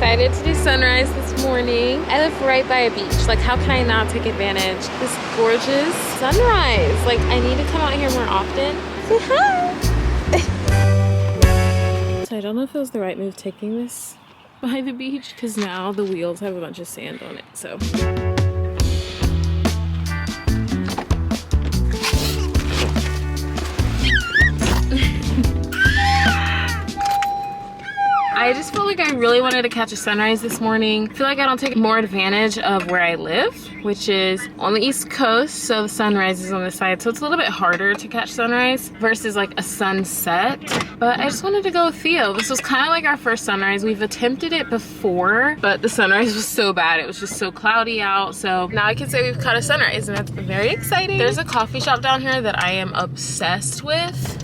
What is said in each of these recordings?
excited to do sunrise this morning. I live right by a beach. Like, how can I not take advantage of this gorgeous sunrise? Like, I need to come out here more often. Say hi. So I don't know if it was the right move taking this by the beach, because now the wheels have a bunch of sand on it, so. I just felt like I really wanted to catch a sunrise this morning. I feel like I don't take more advantage of where I live, which is on the East Coast, so the sunrise is on the side, so it's a little bit harder to catch sunrise versus like a sunset. But I just wanted to go with Theo. This was kind of like our first sunrise. We've attempted it before, but the sunrise was so bad. It was just so cloudy out, so now I can say we've caught a sunrise, and that's very exciting. There's a coffee shop down here that I am obsessed with.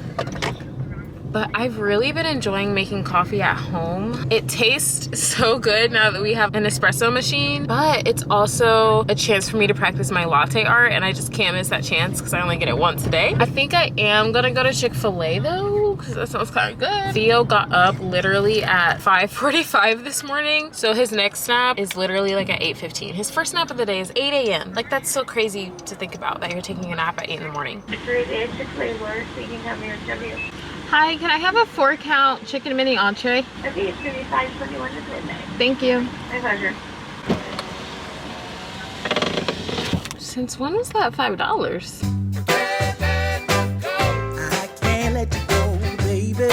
But I've really been enjoying making coffee at home. It tastes so good now that we have an espresso machine, but it's also a chance for me to practice my latte art, and I just can't miss that chance because I only get it once a day. I think I am gonna go to Chick-fil-A though, because that sounds kind of good. Theo got up literally at 5:45 this morning, so his next nap is literally like at 8:15. His first nap of the day is 8 a.m. Like, that's so crazy to think about, that you're taking a nap at 8 in the morning. Chick-fil-A work, so you can come here and W. Hi, can I have a 4-count chicken mini entree? Okay, it's gonna be 5:21 to midnight. Thank you. My pleasure. Since when was that $5? I can't let you go, baby.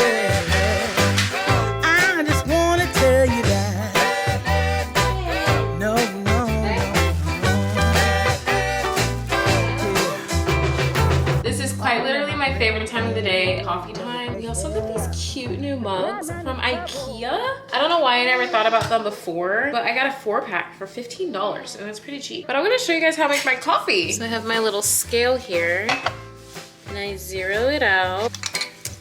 I just wanna tell you that. No, no, no. This is quite literally my favorite time of the day, coffee time. We also got these cute new mugs from IKEA. I don't know why I never thought about them before, but I got a 4-pack for $15, and that's pretty cheap. But I'm gonna show you guys how I make my coffee. So I have my little scale here, and I zero it out.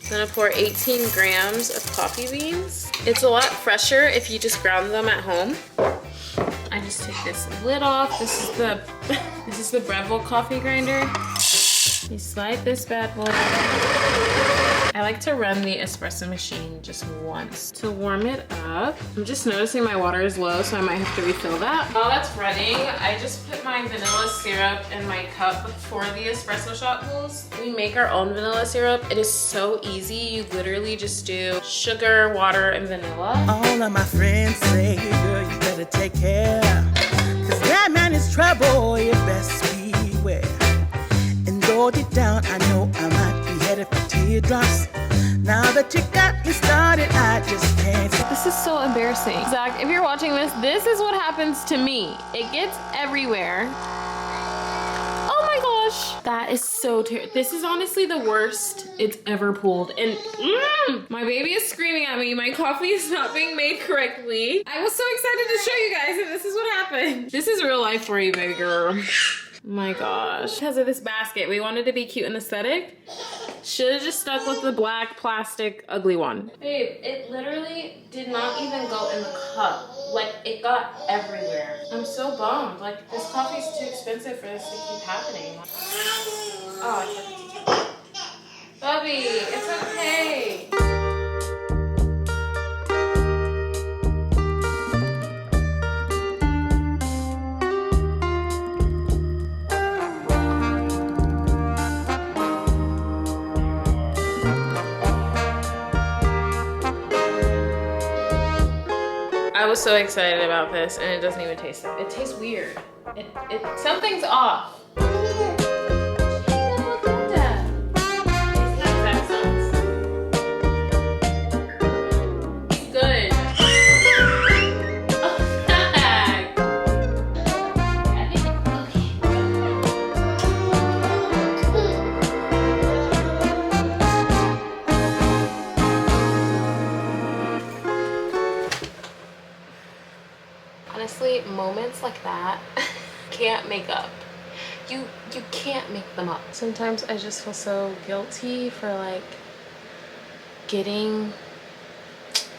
I'm gonna pour 18 grams of coffee beans. It's a lot fresher if you just ground them at home. I just take this lid off. This is the Breville coffee grinder. You slide this bad boy. I like to run the espresso machine just once to warm it up. I'm just noticing my water is low, so I might have to refill that. While that's running, I just put my vanilla syrup in my cup for the espresso shot pools. We make our own vanilla syrup. It is so easy. You literally just do sugar, water, and vanilla. All of my friends say, girl, you better take care. Cause that man is trouble, you best beware. And go deep down, I know I might be headed for teardrops. Now that you got me started, I just can't. This is so embarrassing. Zach, if you're watching this is what happens to me. It gets everywhere. Oh my gosh. That is so terrible. This is honestly the worst it's ever pulled. And my baby is screaming at me. My coffee is not being made correctly. I was so excited to show you guys, and this is what happened. This is real life for you, baby girl. My gosh. Because of this basket, we wanted to be cute and aesthetic. Should have just stuck with the black plastic ugly one. Babe, it literally did not even go in the cup. Like, it got everywhere. I'm so bummed. Like, this coffee is too expensive for this to keep happening. Oh, I can't. Bubby, it's okay. I was so excited about this, and it doesn't even taste it. It tastes weird. Something's off. Good. Honestly, moments like that can't make up. You can't make them up. Sometimes I just feel so guilty for like getting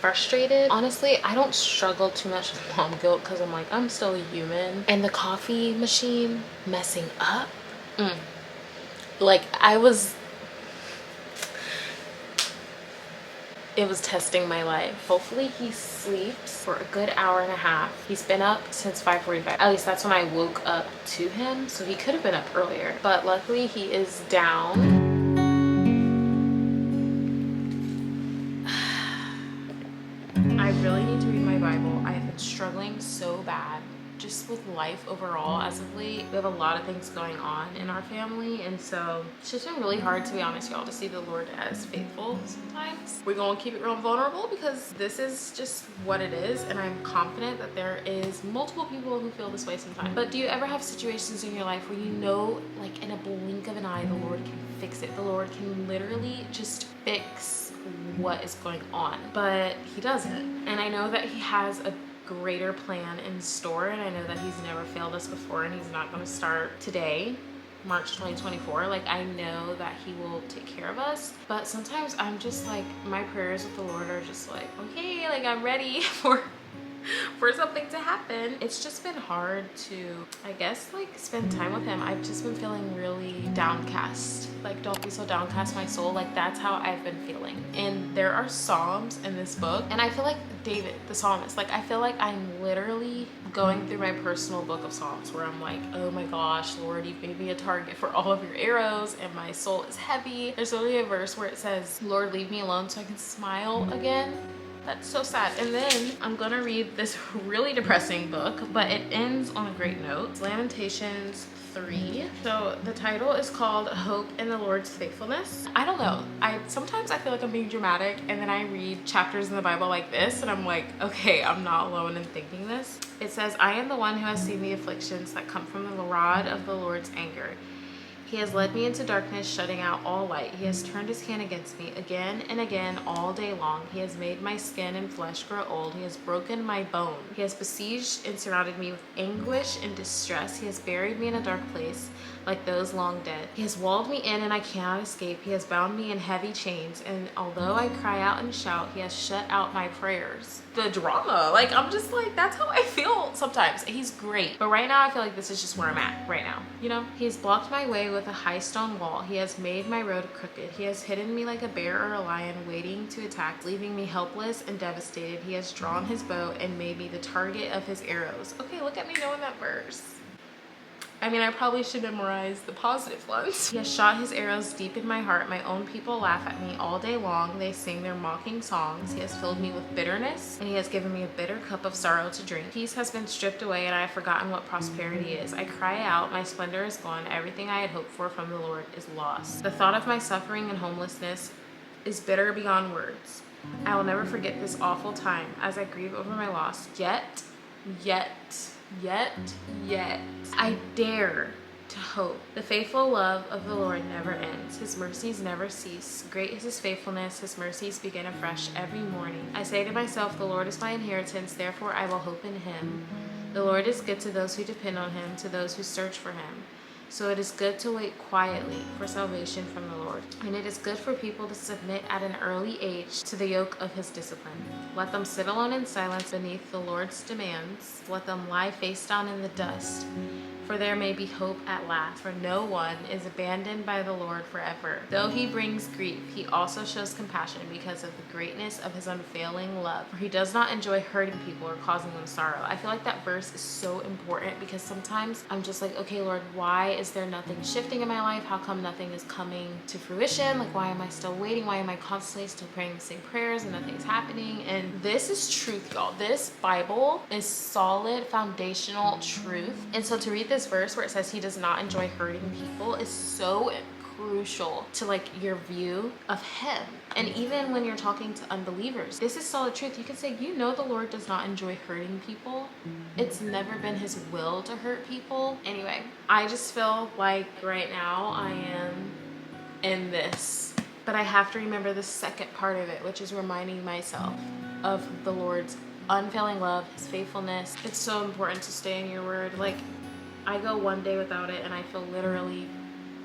frustrated. Honestly, I don't struggle too much with mom guilt because I'm like, I'm still human. And the coffee machine messing up, like I was it was testing my life. Hopefully he sleeps for a good hour and a half. He's been up since 5:45. At least that's when I woke up to him. So he could have been up earlier, but luckily he is down. I really need to read my Bible. I have been struggling so bad just with life overall as of late. We have a lot of things going on in our family, and so it's just been really hard, to be honest, y'all, to see the Lord as faithful sometimes. We're gonna keep it real vulnerable because this is just what it is, and I'm confident that there is multiple people who feel this way sometimes. But do you ever have situations in your life where you know, like in a blink of an eye, the Lord can fix it? The Lord can literally just fix what is going on, but he doesn't. And I know that he has a greater plan in store, and I know that he's never failed us before, and he's not going to start today, March 2024. Like, I know that he will take care of us, but sometimes I'm just like, my prayers with the Lord are just like, okay, like I'm ready for something to happen. It's just been hard to, I guess, like spend time with him. I've just been feeling really downcast. Like, don't be so downcast, my soul. Like, that's how I've been feeling. And there are Psalms in this book, and I feel like David, the psalmist, like I feel like I'm literally going through my personal book of Psalms where I'm like, oh my gosh, Lord, you've made me a target for all of your arrows and my soul is heavy. There's literally a verse where it says, Lord, leave me alone so I can smile again. That's so sad. And then I'm gonna read this really depressing book, but it ends on a great note. It's Lamentations 3. So the title is called Hope in the Lord's Faithfulness. I don't know. Sometimes I feel like I'm being dramatic, and then I read chapters in the Bible like this and I'm like, okay, I'm not alone in thinking this. It says, I am the one who has seen the afflictions that come from the rod of the Lord's anger. He has led me into darkness, shutting out all light. He has turned his hand against me again and again all day long. He has made my skin and flesh grow old. He has broken my bone. He has besieged and surrounded me with anguish and distress. He has buried me in a dark place, like those long dead. He has walled me in and I cannot escape. He has bound me in heavy chains, and although I cry out and shout, he has shut out my prayers. The drama, like I'm just like, that's how I feel sometimes. He's great, but right now I feel like this is just where I'm at right now, you know? He's blocked my way with a high stone wall. He has made my road crooked. He has hidden me like a bear or a lion waiting to attack, leaving me helpless and devastated. He has drawn his bow and made me the target of his arrows. Okay, look at me knowing that verse. I mean, I probably should memorize the positive ones. He has shot his arrows deep in my heart. My own people laugh at me all day long. They sing their mocking songs. He has filled me with bitterness, and he has given me a bitter cup of sorrow to drink. Peace has been stripped away, and I have forgotten what prosperity is. I cry out, my splendor is gone. Everything I had hoped for from the Lord is lost. The thought of my suffering and homelessness is bitter beyond words. I will never forget this awful time as I grieve over my loss. Yet, I dare to hope. The faithful love of the Lord never ends. His mercies never cease. Great is his faithfulness. His mercies begin afresh every morning. I say to myself, the Lord is my inheritance, therefore I will hope in him. The Lord is good to those who depend on him, to those who search for him. So it is good to wait quietly for salvation from the Lord. And it is good for people to submit at an early age to the yoke of his discipline. Let them sit alone in silence beneath the Lord's demands. Let them lie face down in the dust. For there may be hope at last, for no one is abandoned by the Lord forever. Though he brings grief, he also shows compassion because of the greatness of his unfailing love. For he does not enjoy hurting people or causing them sorrow. I feel like that verse is so important because sometimes I'm just like, okay, Lord, why is there nothing shifting in my life? How come nothing is coming to fruition? Like, why am I still waiting? Why am I constantly still praying the same prayers and nothing's happening? And this is truth, y'all. This Bible is solid, foundational truth. And so to read this verse where it says he does not enjoy hurting people is so crucial to like your view of him. And even when you're talking to unbelievers, this is solid truth. You can say, you know, the Lord does not enjoy hurting people. It's never been his will to hurt people. Anyway, I just feel like right now I am in this, but I have to remember the second part of it, which is reminding myself of the Lord's unfailing love, his faithfulness. It's so important to stay in your word. Like, I go one day without it and I feel literally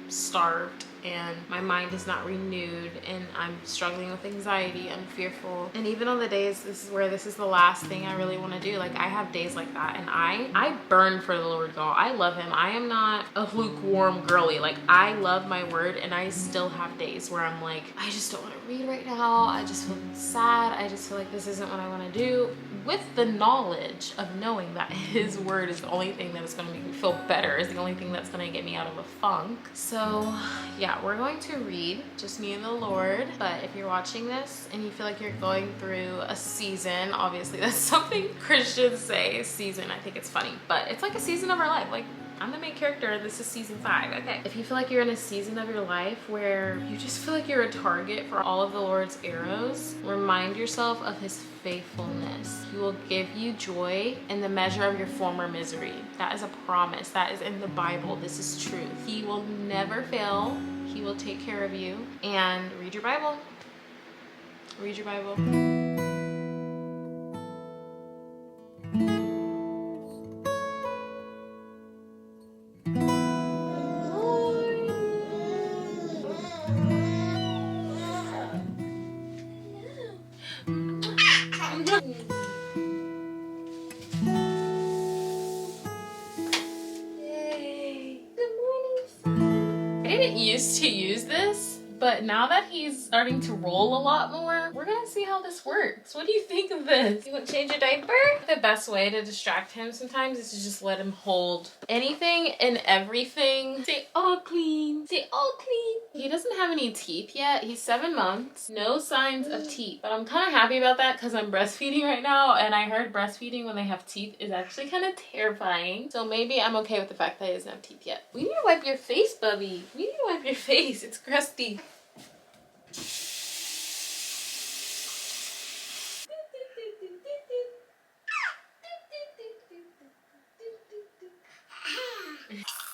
starved. and my mind is not renewed, and I'm struggling with anxiety, I'm fearful. And even on the days this is the last thing I really want to do, like I have days like that, and I burn for the Lord, y'all. I love him. I am not a lukewarm girly. Like I love my word, and I still have days where I'm like, I just don't want to read right now. I just feel sad. I just feel like this isn't what I want to do, with the knowledge of knowing that his word is the only thing that is going to make me feel better, is the only thing that's going to get me out of a funk. So yeah, we're going to read, just me and the Lord. But if you're watching this and you feel like you're going through a season, obviously that's something Christians say, season. I think it's funny, but it's like a season of our life. Like I'm the main character. This is season 5. Okay. If you feel like you're in a season of your life where you just feel like you're a target for all of the Lord's arrows, remind yourself of his faithfulness. He will give you joy in the measure of your former misery. That is a promise. That is in the Bible. This is truth. He will never fail. He will take care of you. And read your Bible. Read your Bible. Used to use this, but now that he's starting to roll a lot more, we're gonna see how this works. What do you think of this? You want to change your diaper? The best way to distract him sometimes is to just let him hold anything and everything. Say all clean. Say all clean. He doesn't have any teeth yet. He's 7 months. No signs of teeth. But I'm kind of happy about that because I'm breastfeeding right now, and I heard breastfeeding when they have teeth is actually kind of terrifying. So maybe I'm okay with the fact that he doesn't have teeth yet. We need to wipe your face, Bubby. We need to wipe your face. It's crusty.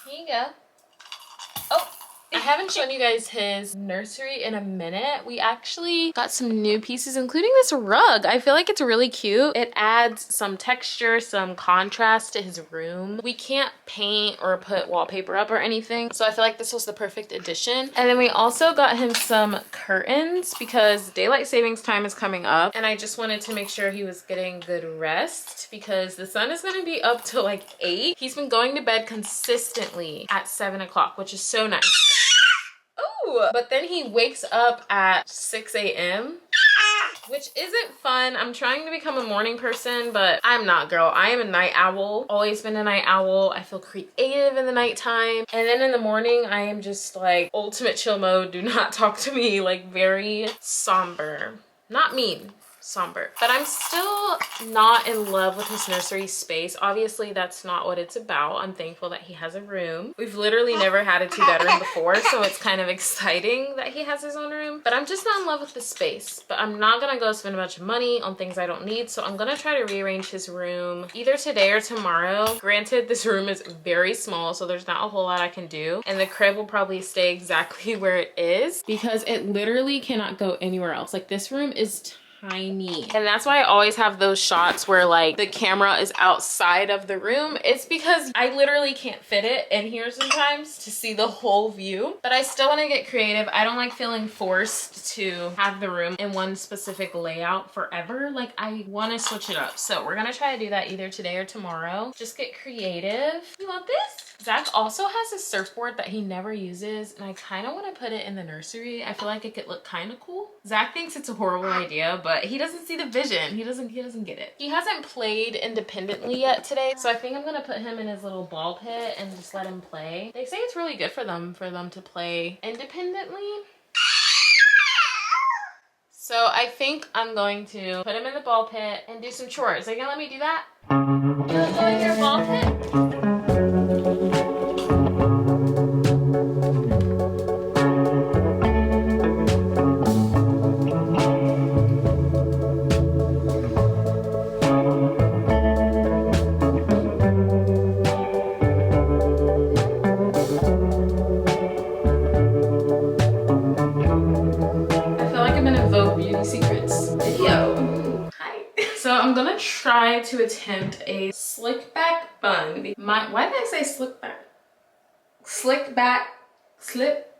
Here you go. Oh, I haven't shown you guys his nursery in a minute. We actually got some new pieces, including this rug. I feel like it's really cute. It adds some texture, some contrast to his room. We can't paint or put wallpaper up or anything, so I feel like this was the perfect addition. And then we also got him some curtains because daylight savings time is coming up, and I just wanted to make sure he was getting good rest because the sun is going to be up till like 8. He's been going to bed consistently at 7 o'clock, which is so nice. Oh, but then he wakes up at 6 a.m. which isn't fun. I'm trying to become a morning person, but I'm not, girl. I am a night owl. Always been a night owl. I feel creative in the nighttime. And then in the morning, I am just like ultimate chill mode. Do not talk to me. Like very somber. Not mean. Somber. But I'm still not in love with his nursery space. Obviously, that's not what it's about. I'm thankful that he has a room. We've literally never had a 2-bedroom before, so it's kind of exciting that he has his own room. But I'm just not in love with the space. But I'm not gonna go spend a bunch of money on things I don't need, so I'm gonna try to rearrange his room either today or tomorrow. Granted, this room is very small, so there's not a whole lot I can do. And the crib will probably stay exactly where it is because it literally cannot go anywhere else. Like this room is tiny, and that's why I always have those shots where like the camera is outside of the room. It's because I literally can't fit it in here sometimes to see the whole view, but I still want to get creative. I don't like feeling forced to have the room in one specific layout forever. Like I want to switch it up, so we're gonna try to do that either today or tomorrow. Just get creative. You want this? Zach also has a surfboard that he never uses, and I kind of want to put it in the nursery. I feel like it could look kind of cool. Zach thinks it's a horrible idea, but he doesn't see the vision. He doesn't get it. He hasn't played independently yet today, so I think I'm gonna put him in his little ball pit and just let him play. They say it's really good for them to play independently. So I think I'm going to put him in the ball pit and do some chores. Are you gonna let me do that? You wanna go in your ball pit? So I'm gonna try to attempt a slick back bun. Why did I say slick back? Slick back, slip.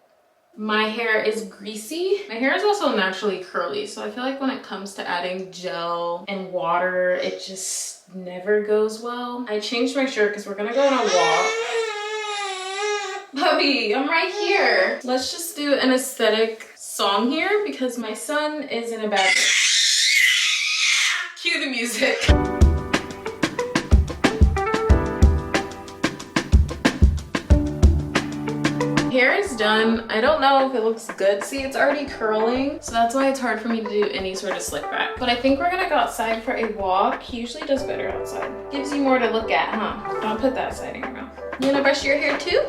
My hair is greasy. My hair is also naturally curly, so I feel like when it comes to adding gel and water, it just never goes well. I changed my shirt because we're gonna go on a walk. Puppy, I'm right here. Let's just do an aesthetic song here because my son is in a bad mood. Cue the music. Hair is done. I don't know if it looks good. See, it's already curling, so that's why it's hard for me to do any sort of slick back. But I think we're gonna go outside for a walk. He usually does better outside. Gives you more to look at, huh? Don't put that side in your mouth. You wanna brush your hair too?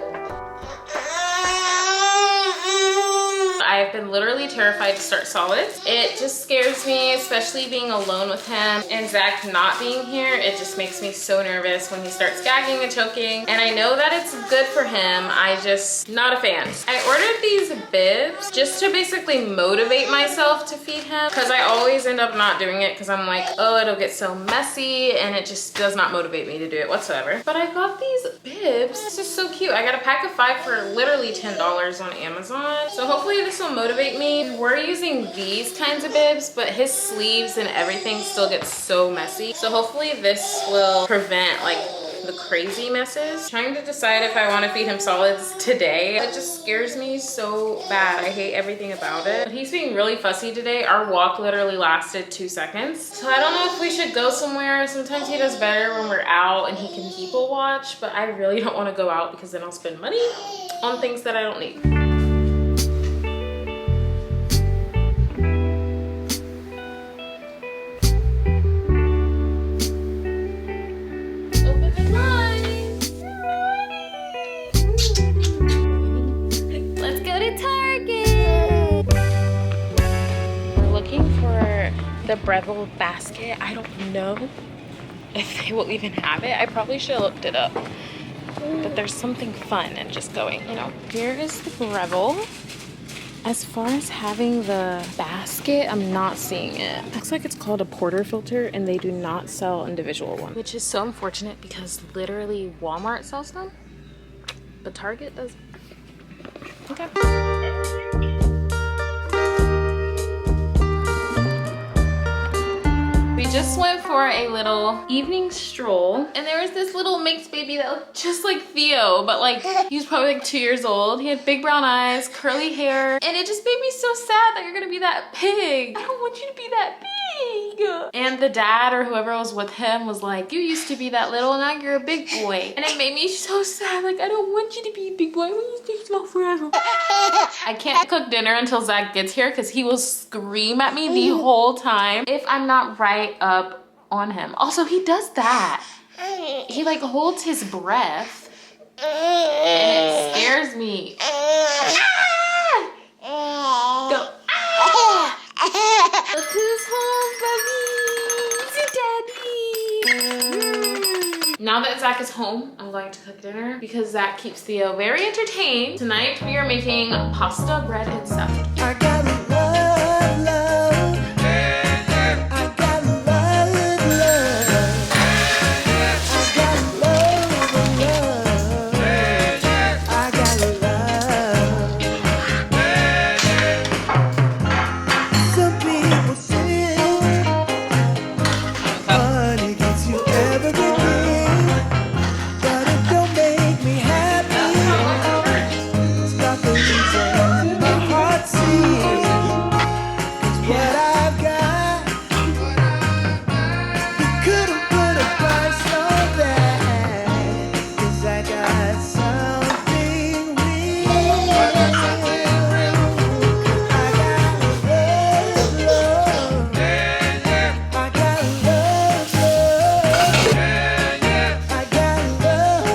I've been literally terrified to start solids. It just scares me, especially being alone with him and Zach not being here. It just makes me so nervous when he starts gagging and choking. And I know that it's good for him. I just, not a fan. I ordered these bibs just to basically motivate myself to feed him because I always end up not doing it because I'm like, oh, it'll get so messy, and it just does not motivate me to do it whatsoever. But I got these bibs. This is so cute. I got a pack of 5 for literally $10 on Amazon. So hopefully this will motivate me. We're using these kinds of bibs, but his sleeves and everything still gets so messy. So hopefully this will prevent like the crazy messes. Trying to decide if I want to feed him solids today. It just scares me so bad. I hate everything about it. But he's being really fussy today. Our walk literally lasted 2 seconds. So I don't know if we should go somewhere. Sometimes he does better when we're out and he can people watch, but I really don't want to go out because then I'll spend money on things that I don't need. The Breville basket. I don't know if they will even have it. I probably should have looked it up. But there's something fun in just going, you know. Here is the Breville. As far as having the basket, I'm not seeing it. Looks like it's called a portafilter and they do not sell individual ones, which is so unfortunate because literally Walmart sells them, but Target does. Okay. We just went for a little evening stroll and there was this little mixed baby that looked just like Theo, but like he was probably like 2 years old. He had big brown eyes, curly hair, and it just made me so sad that you're gonna be that big. I don't want you to be that big. And the dad or whoever was with him was like, you used to be that little and now you're a big boy. And it made me so sad. Like, I don't want you to be a big boy. I want you to stay small forever. I can't cook dinner until Zach gets here because he will scream at me the whole time if I'm not right up on him. Also, he does that. He like holds his breath and it scares me. Go. Look who's home, Daddy. Now that Zach is home, I'm going to cook dinner because Zach keeps Theo very entertained. Tonight we are making pasta, bread, and stuff. I got love, love. I got love, love. I got love, love. I got love. Some people say money gets you everything, but it don't make me happy. It's not the reason my heart sees. What I've got, you couldn't put a price on that, 'cause I got something real. I got love, love. I got love, love. I got love.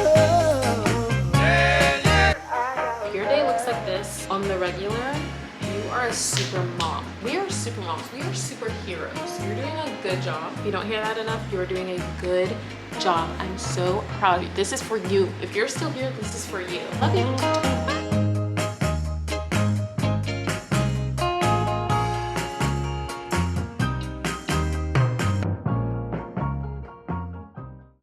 Your day looks like this on the regular. You are a super mom. We are super moms. We are superheroes. You're doing a good job. If you don't hear that enough, you are doing a good job. I'm so proud of you. This is for you. If you're still here, this is for you. Love you. Bye.